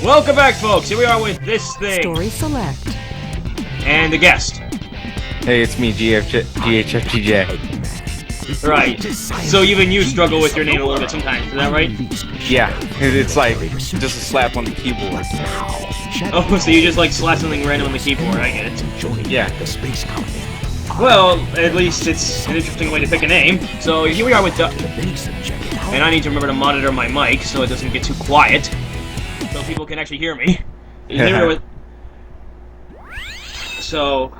Welcome back, folks. Here we are with this thing. Story select. And the guest. Hey, it's me, GHFGJ. Right. So even you struggle with your name a little bit sometimes, is that right? Yeah, it's like just a slap on the keyboard. Oh, so you just like slap something random on the keyboard, I get it. Yeah. Well, at least it's an interesting way to pick a name. So here we are with and I need to remember to monitor my mic so it doesn't get too quiet. So people can actually hear me. Here we are with... So...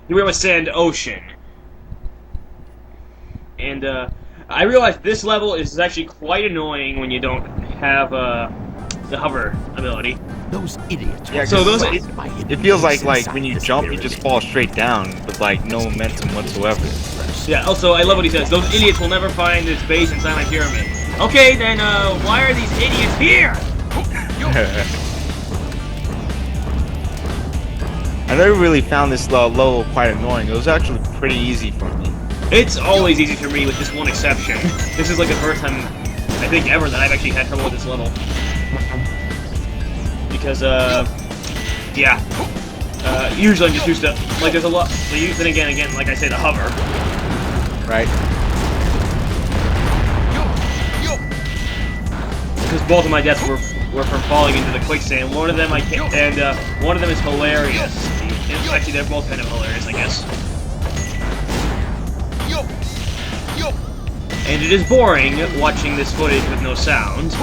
Here we are with Sand Ocean. And, I realized this level is actually quite annoying when you don't have, the hover ability. Those idiots. Yeah, so it feels like when you jump, you just fall straight down with, like, no momentum whatsoever. Yeah, also, I love what he says. Those idiots will never find this base in Silent Pyramid. Okay, then, why are these idiots here? I never really found this level quite annoying. It was actually pretty easy for me. It's always easy for me with this one exception. This is like the first time, I think ever, that I've actually had trouble with this level. Because, yeah. Usually I'm just used to, like, there's a lot, so then again, like I say, the hover. Right. Because both of my deaths were from falling into the quicksand. One of them I can't, and one of them is hilarious. Actually, they're both kind of hilarious, I guess. And it is boring watching this footage with no sound.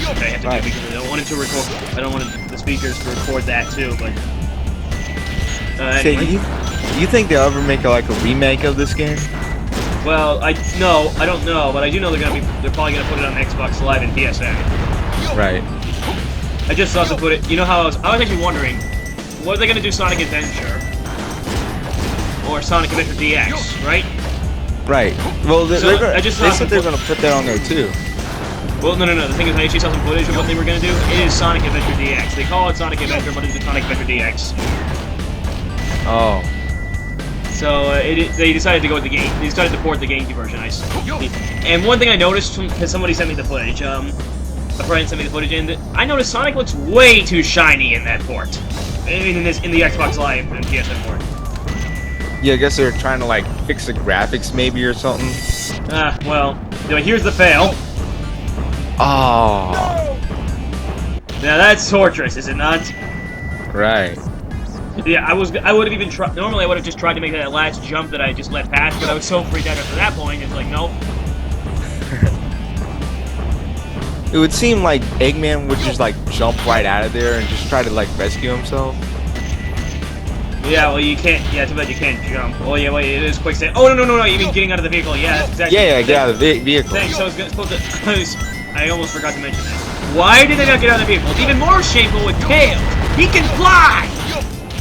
Okay, I have to do because I don't want it to record. I don't want the speakers to record that too. But anyway. Do you think they'll ever make like a remake of this game? Well, I don't know, but I do know they're probably gonna put it on Xbox Live and PSN. Right. I just saw them put it. You know how I was actually wondering, what are they gonna do? Sonic Adventure or Sonic Adventure DX, right? Right. Well, they said they're gonna put that on there too. Well, no. The thing is, I actually saw some footage of what they were gonna do. It is Sonic Adventure DX. They call it Sonic Adventure, but it's Sonic Adventure DX. Oh. So they decided to go with the game. They decided to port the GameCube version. And one thing I noticed, because somebody sent me the footage, a friend sent me the footage, and I noticed Sonic looks way too shiny in that port. I mean, in the Xbox Live and PSN port. Yeah, I guess they're trying to like fix the graphics maybe or something. Well, here's the fail. Oh. Now that's torturous, is it not? Right. Yeah, I would have even tried. Normally, I would have just tried to make that last jump that I just let pass, but I was so freaked out after that point. It's like, nope. It would seem like Eggman would just like jump right out of there and just try to like rescue himself. Yeah, well, you can't. Yeah, too bad you can't jump. Oh yeah, wait, it is quicksand. Oh no! You mean getting out of the vehicle? Yeah, that's exactly. Yeah, get out of the vehicle. Thanks. So I was supposed to. I almost forgot to mention that. Why did they not get out of the vehicle? It's even more shameful with Tails. He can fly.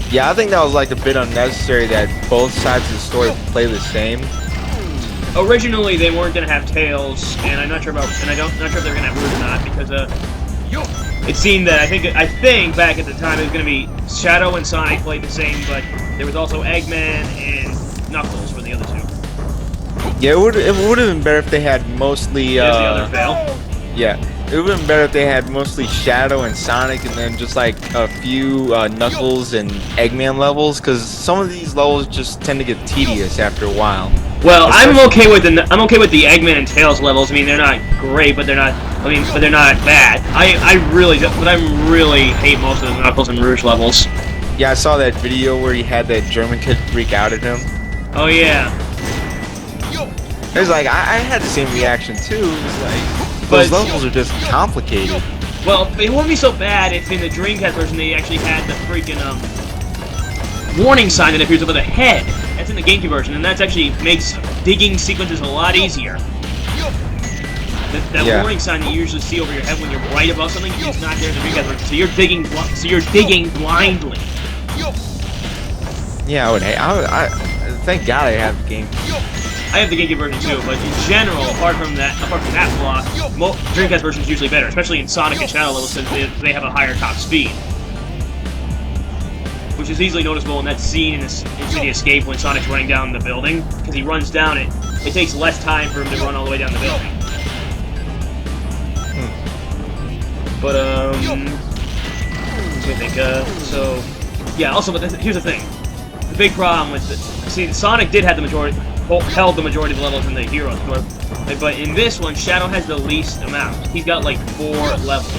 Yeah, I think that was like a bit unnecessary that both sides of the story play the same. Originally, they weren't gonna have Tails, and I'm not sure about, and not sure if they're gonna have Rouge or not, because it seemed that I think back at the time it was gonna be Shadow and Sonic played the same, but there was also Eggman and Knuckles for the other two. Yeah, it would have been better if they had mostly. There's the other fail. Yeah. It would have been better if they had mostly Shadow and Sonic and then just like a few Knuckles and Eggman levels, because some of these levels just tend to get tedious after a while. Well, I'm okay with the Eggman and Tails levels. I mean, they're not great, but they're not bad. I really hate most of the Knuckles and Rouge levels. Yeah, I saw that video where he had that German kid freak out at him. Oh yeah. It was like I had the same reaction too. It was like. Those levels are just complicated. Well, it wouldn't be so bad if in the Dreamcast version they actually had the freaking warning sign that appears over the head. That's in the GameCube version, and that actually makes digging sequences a lot easier. That warning sign that you usually see over your head when you're right above something is not there in the Dreamcast version. So you're digging blindly. Yeah, I thank God I have the game. I have the GameCube version too, but in general, apart from that flaw, Dreamcast version is usually better, especially in Sonic and Shadow levels, since they have a higher top speed. Which is easily noticeable in that scene in City Escape when Sonic's running down the building, because he runs down it. It takes less time for him to run all the way down the building. But let me think. So yeah. Also, but here's the thing. The big problem with see, Sonic did have the majority, held the majority of the levels in the Heroes, but in this one, Shadow has the least amount. He's got like 4 levels.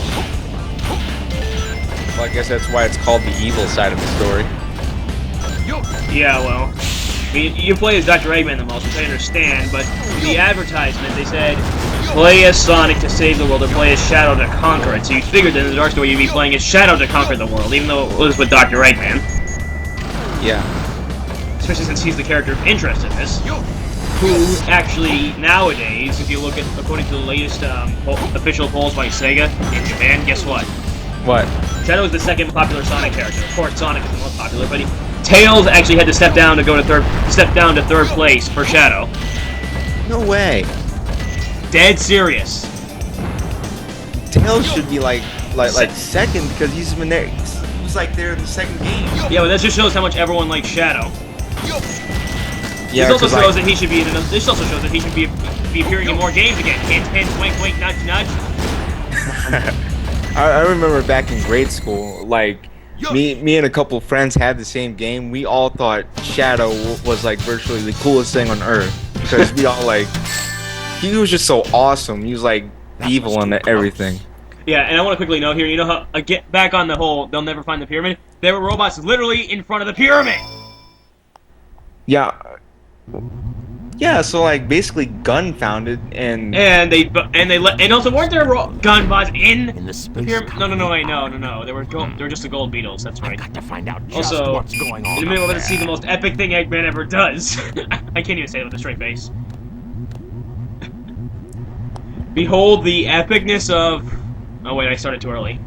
Well, I guess that's why it's called the evil side of the story. Yeah, well, I mean, you play as Dr. Eggman the most, which I understand, but in the advertisement they said, play as Sonic to save the world, or play as Shadow to conquer it. So you figured that in the Dark Story you'd be playing as Shadow to conquer the world, even though it was with Dr. Eggman. Yeah. Especially since he's the character of interest in this. Who actually, nowadays, if you look at, according to the latest official polls by Sega in Japan, guess what? What? Shadow is the second popular Sonic character. Of course, Sonic is the most popular, but Tails actually had to step down to third place for Shadow. No way. Dead serious. Tails should be like second because he's been there. He was like there in the second game. Yeah, but that just shows how much everyone likes Shadow. Yeah, this also shows that he should be in another, this also shows that he should be appearing in more games again. Hint, hint, wink, wink, nudge, nudge. I remember back in grade school, like me and a couple friends had the same game. We all thought Shadow was like virtually the coolest thing on earth because we all like he was just so awesome. He was like evil and everything. Yeah, and I want to quickly note here. You know how get back on the whole they'll never find the pyramid. There were robots literally in front of the pyramid. Yeah. Yeah, so like basically Gun found it and also weren't there gun bots in the pyramid? No. They were just the gold beetles. That's right. Got to find out just Also, what's going on in a minute we're up going to see the most epic thing Eggman ever does. I can't even say it with a straight face. Behold the epicness of. Oh wait, I started too early.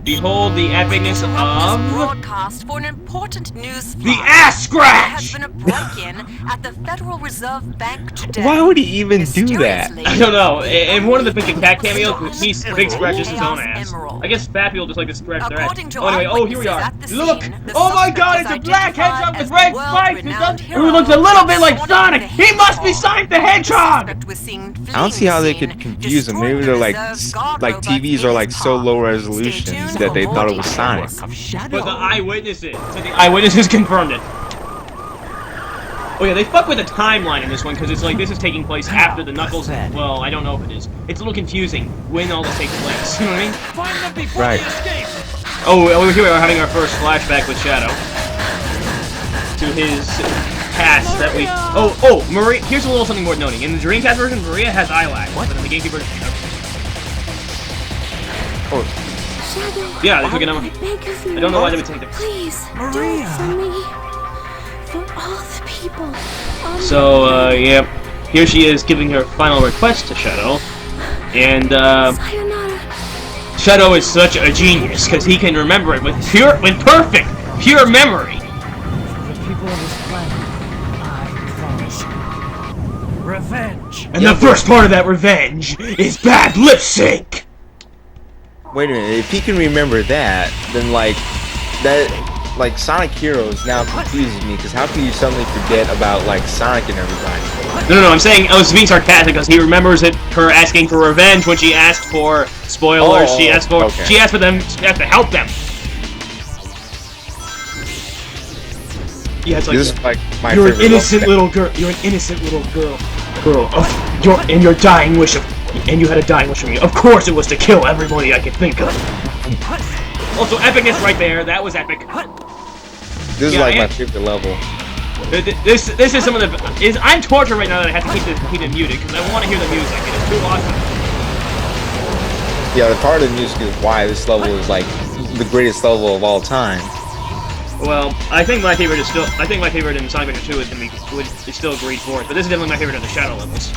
Behold the epicness of broadcast for an important news the ass scratch. There has been a break-in at the Federal Reserve Bank today. why would he even do that? I don't know. In one of the Big Cat cameos, Big scratches his own ass. I guess fat people just like to scratch their ass. Oh, anyway, oh, here we are. Look! Oh my god, it's a black hedgehog with red spikes! Who looks a little bit like Sonic! He must be Sonic the Hedgehog! I don't see how they could confuse them. Maybe they're like TVs are like so low resolution that they thought it was Sonic. But the eyewitnesses confirmed it. Oh yeah, they fuck with the timeline in this one because it's like this is taking place after the Knuckles. Well, I don't know if it is. It's a little confusing when all this takes place. You know what I mean? Find them before Right. they escape. Oh, here we are having our first flashback with Shadow to his past that we. Oh, Maria. Here's a little something worth noting. In the Dreamcast version, Maria has eyelashes, but in the GameCube version, she doesn't. Oh. Shadow, Yeah, they took it out. I beg of you. I don't know why they would take them. Please, do Maria. it for me. For all the people. So, yep. Here she is giving her final request to Shadow. And, Sayonara. Shadow is such a genius, because he can remember it with perfect, pure memory. For the people of this planet, I promise you. Revenge. And the first part of that revenge is bad lip sync! Wait a minute, if he can remember that, then like Sonic Heroes now confuses me because how can you suddenly forget about like Sonic and everybody? No, I'm saying I was being sarcastic because he remembers her asking for revenge when she asked for spoilers. She asked for them. She asked to help them. Yeah, it's like, This is like my you're an favorite innocent little girl. You're an innocent little girl. And your dying wish and you had a dying wish from me. Of course, it was to kill everybody I could think of. Also, epicness right there. That was epic. This is like my favorite level. This is some of the. I'm tortured right now that I have to keep it muted because I want to hear the music. It is too awesome. Yeah, the part of the music is why this level is like the greatest level of all time. Well, I think my favorite is still. I think my favorite in Sonic Adventure 2 is gonna be is still agreed for it, but this is definitely my favorite of the Shadow levels.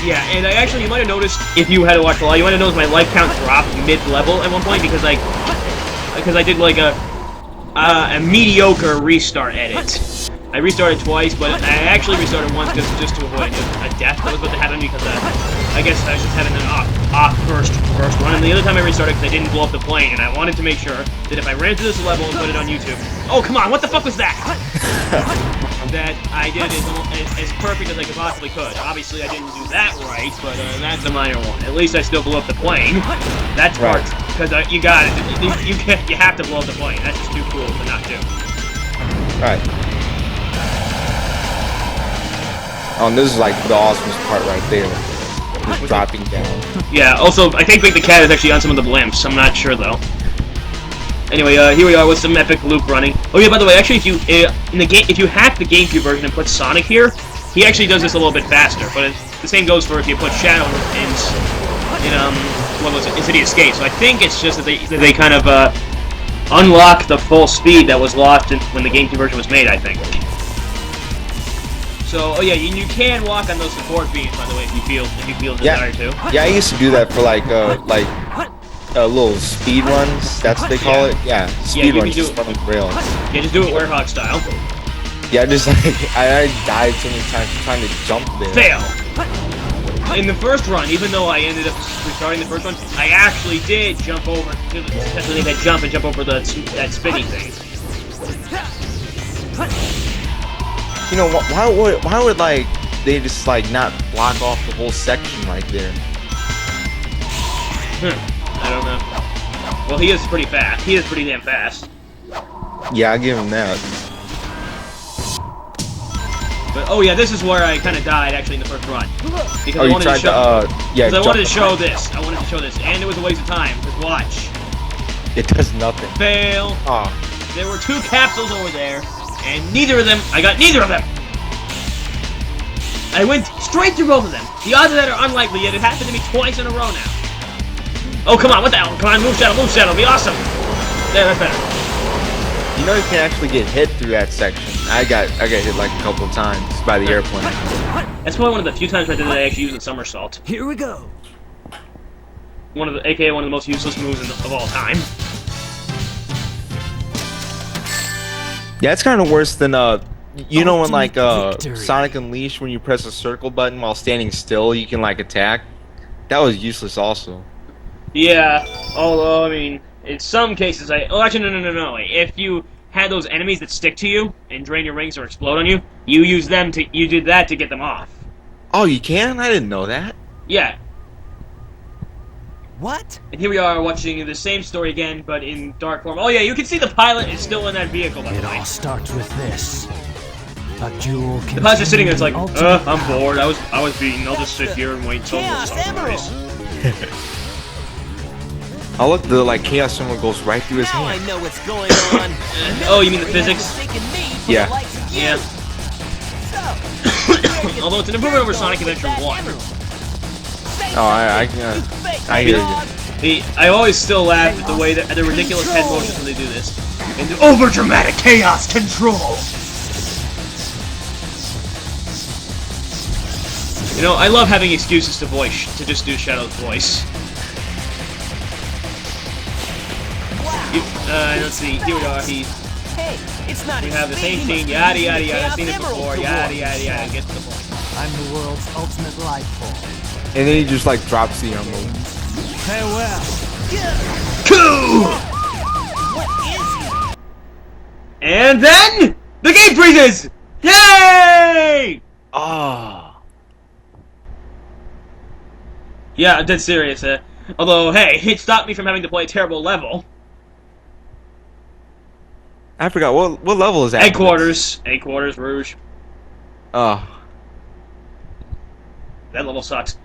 Yeah, and I actually, you might have noticed, if you had to watch the live, you might have noticed my life count dropped mid-level at one point because I did like a mediocre restart edit. I restarted twice, but I actually restarted once just to avoid a death that was about to happen because I guess I was just having an off first run, and the other time I restarted because I didn't blow up the plane, and I wanted to make sure that if I ran through this level and put it on YouTube. Oh, come on, what the fuck was that? that I did as perfect as I could possibly could. Obviously, I didn't do that right, but that's a minor one. At least I still blew up the plane. That's part, because you got it. You have to blow up the plane. That's just too cool to not do. Right. Oh, and this is like the awesomest part right there. Just dropping down. Yeah, also, I think the cat is actually on some of the blimps. I'm not sure, though. Anyway, here we are with some epic loop running. Oh yeah, by the way, actually, if you hack the GameCube version and put Sonic here, he actually does this a little bit faster. But the same goes for if you put Shadow in what was it, in City Escape. So I think it's just that they kind of unlock the full speed that was lost when the GameCube version was made, I think. So, oh yeah, you can walk on those support beams, by the way, if you feel desire to. Yeah, I used to do that for like little speed runs. That's what they call it. Yeah, speed runs. Just on the rail. Yeah, just do it Werehog style. Yeah, just like I died so many times trying to jump there. Fail. In the first run, even though I ended up restarting the first one, I actually did jump over. Especially that jump and jump over that spinny thing. You know, why would like they just like not block off the whole section right there? I don't know. Well, he is pretty fast. He is pretty damn fast. Yeah, I give him that. But oh yeah, this is where I kind of died actually in the first run because I wanted to show. I wanted to show this. I wanted to show this, and it was a waste of time. Because watch. It does nothing. Fail. Oh. There were 2 capsules over there. And neither of them, I got neither of them! I went straight through both of them. The odds of that are unlikely, yet it happened to me twice in a row now. Oh, come on, what the hell? Come on, move shadow, be awesome! There, that's better. You know you can actually get hit through that section. I got hit like a couple of times by the airplane. That's probably one of the few times I did that I actually used a somersault. Here we go. AKA one of the most useless moves of all time. Yeah, it's kind of worse than you know when like Sonic Unleashed, when you press a circle button while standing still, you can like attack. That was useless also. Yeah, although I mean, in some cases actually no. If you had those enemies that stick to you and drain your rings or explode on you, you did that to get them off. Oh, you can? I didn't know that. Yeah. What? And here we are watching the same story again, but in dark form. Oh yeah, you can see the pilot is still in that vehicle, by the It way. all starts with this. A duel. The pilot's just sitting there, it's like, I'm bored, I was beaten, I'll just sit here and wait until the sunrise. Oh look, the like Chaos Emerald goes right through his hand. I know what's going on. Oh, you mean the physics? Yeah. Yeah. Although it's an improvement over Sonic Adventure 1. Oh, I hear you. I always still laugh at the way that the ridiculous head motions when they do this. And the over-dramatic chaos control! You know, I love having excuses to just do Shadow's voice. Let's see, here we are, Hey, it's not we have the same scene, yada yada yada, I've seen it before, yada yada yada, get to the point. I'm the world's ultimate life form. And then he just like drops the emerald. Farewell. Cool! What is he? And then the game freezes! Yay! Ah. Yeah, I'm dead serious. Although, hey, it stopped me from having to play a terrible level. I forgot what level is that? Headquarters, Rouge. Oh. That level sucks.